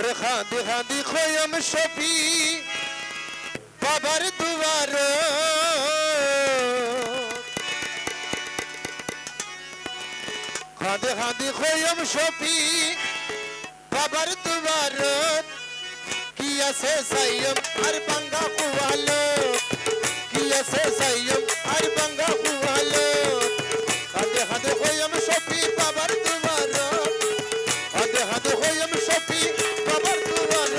ওরে খাঁদি খাঁদি খোয়ম শফি বাবার দুয়ার খাঁদি খাঁদি খোয়ম শফি বাবার দুয়ার কি আছে সাইয়ম আর বাঙ্গা কুয়ালো কি আছে সাইয়ম আর বাঙ্গা কুয়ালো খাঁদি খাঁদি খোয়ম শফি বাবার দুয়ার খাঁদি খাঁদি খোয়ম শফি বাবার দুয়ার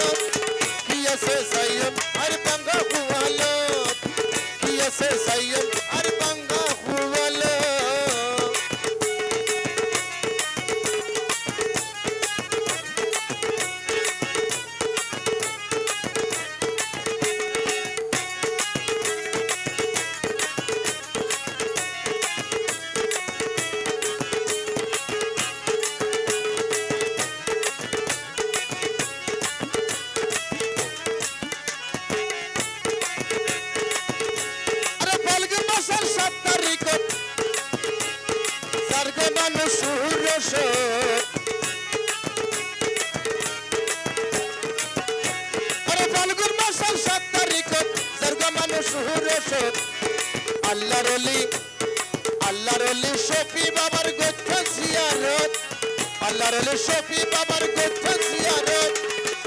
কি আছে সাইয়ম আর বাঙ্গা কুয়ালো কি আছে সাইয়ম আর বাঙ্গা কুয়ালো আল্লাহর ওলি শফি বাবার গোত্র জিয়ারত আল্লাহর ওলি শফি বাবার গোত্র জিয়ারত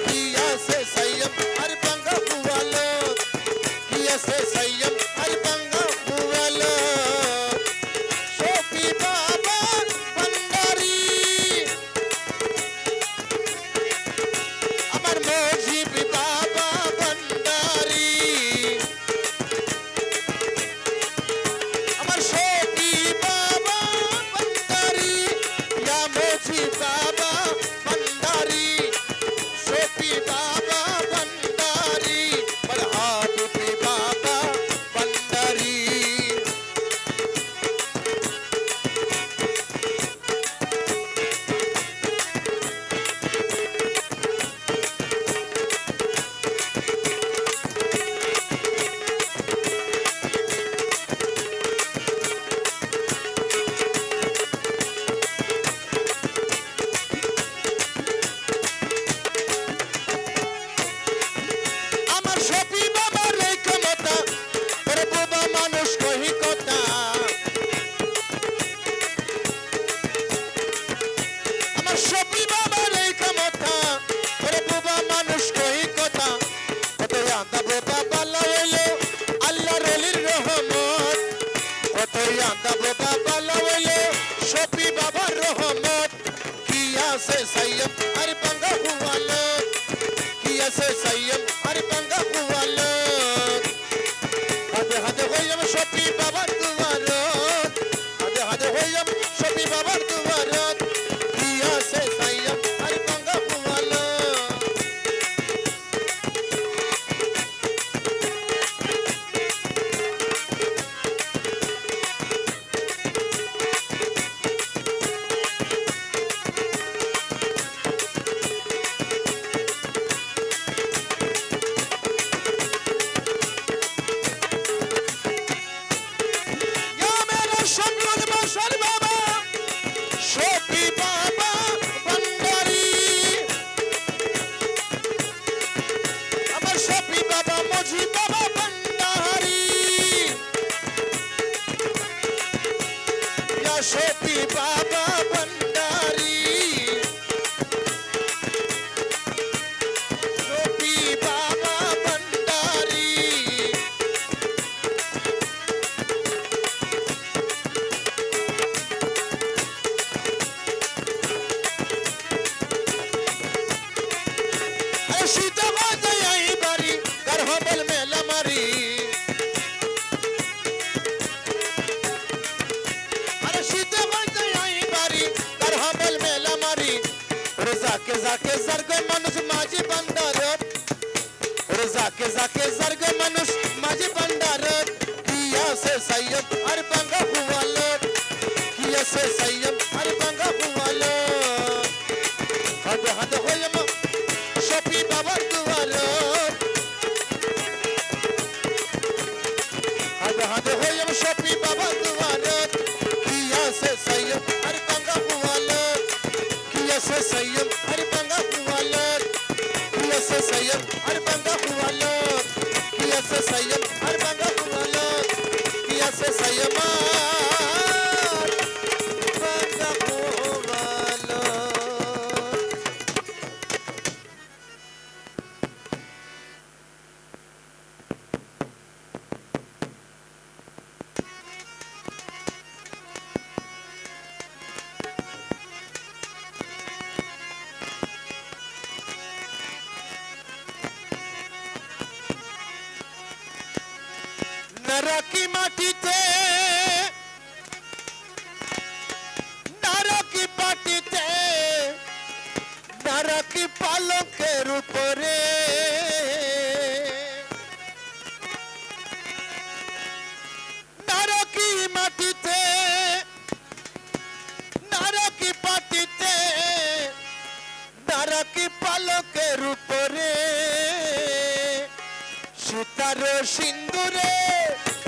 কি আছে সাইয়ম আর বাঙ্গা কুয়ালো কি আছে সাইয়ম আর বাঙ্গা কুয়ালো শফি বাবা ভান্ডারি আমার মুজিব বাবা ভান্ডারি বাবা ভান্ডারি শফি বাবা ভান্ডারি বলহাবি বাবা ভান্ডারি শফি বাবার রহমত কি আছে সাইয়ম আর বাঙ্গা কুয়ালো কি আছে সাইয়ম আর বাঙ্গা কুয়ালো হাতে হাতে হইম শফি বাবার দুয়ারত হাতে হাতে হইম শফি বাবার দুয়ারত কি আছে সাইয়ম আর বাঙ্গা কুয়ালো শফি বাবা ভান্ডারি শফি বাবা ভান্ডারি সীতা বাজাই আই বাড়ি কার হবল মেলা মারি जाके जाके जर्ग मनुष्य माझी बंदारत जाके जाके जर्ग मनुष्य माझी बंदारत किया से साइयम और बंगा हुआलत किया से साइयम और बंगा हुआलत हद हद होयम शफी बाबा दुआरत हद हद होयम शफी बाबा दुआरत किया से साइयम और बंगा हुआलत किया से साइयम और बंगा हुआलत আমার বাঙ্গা পোয়ালো। নারকি মাটিতে নারকি পাটিতে নারকি পালকের উপরে নারকি মাটিতে নারকি পাটিতে নারকি পালকের উপরে সীতার সিন্দুরে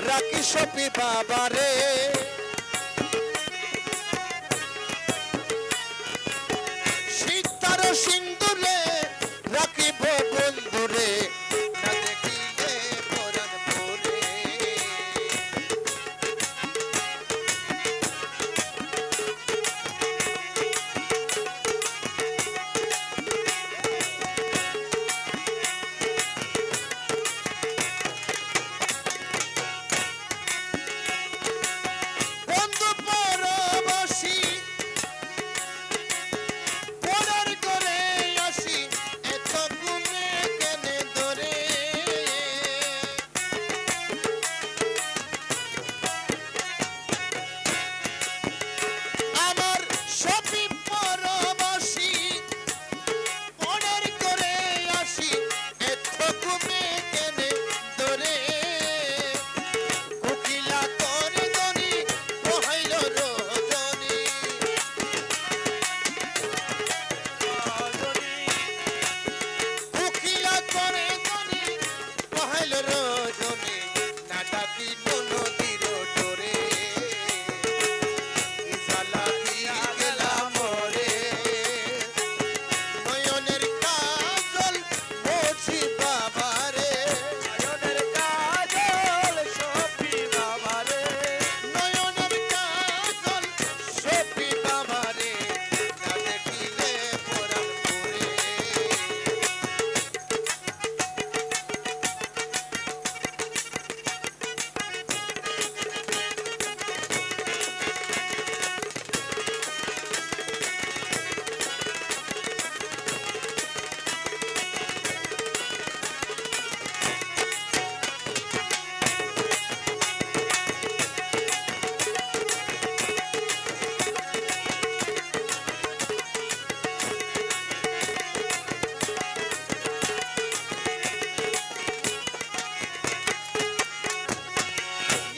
রাখি সপি বাবারে সীতার সিন্দুরে রাখিব বন্ধুরে না দেখিলে পরাণ পরে বন্ধু পরবাসী পরার করে আসি এত গুণে কেনে ধরে আমার সপি পরবাসী পরার করে আসি এত গুণে কেনে ধরে কোকিলা করে দনি বহাইল রজনী কোকিলা করে দনি বহাইল রজনী না ডাকি নদীর ডোরে কি জ্বালা দিয়া গেলাম রে নয়নের কাজল মোছি বাবারে নয়নের কাজল সপি বাবারে নয়নের কাজল সপি বাবারে না দেখিলে পরাণ পরে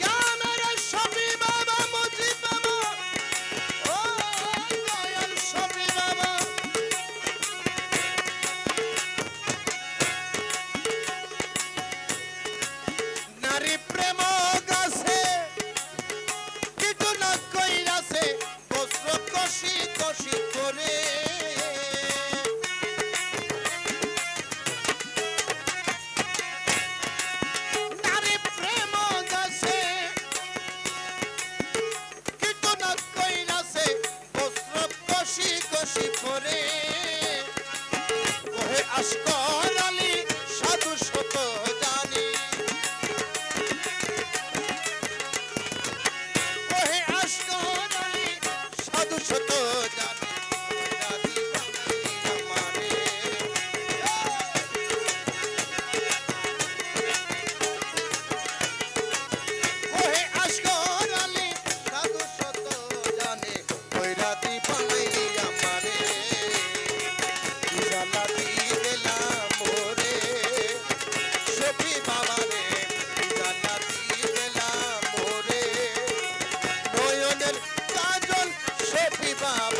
ইয়া মেরে সপি বাবা মুজি বাবা ও দয়াল সপি বাবা নারী প্রেম গাছে কিটু না কইরাছে বস্ত্র কষি কষি করে নারী প্রেম গাছে কিটু না কইরাছে বস্ত্র কষি কষি করে ওহে আশকর আলী সাধু শত জানি ওহে আশকর আলী সাধু শত জানি রাধি বানাই আমারে ওহে আশকর আলী সাধু শত জানে ওই রাধি বানাই আমারে কি জ্বালা দিয়ে গেলাম ওরে সপি বাবারে কি জ্বালা দিয়ে গেলাম ওরে নয়নের কাজল সপি বাবা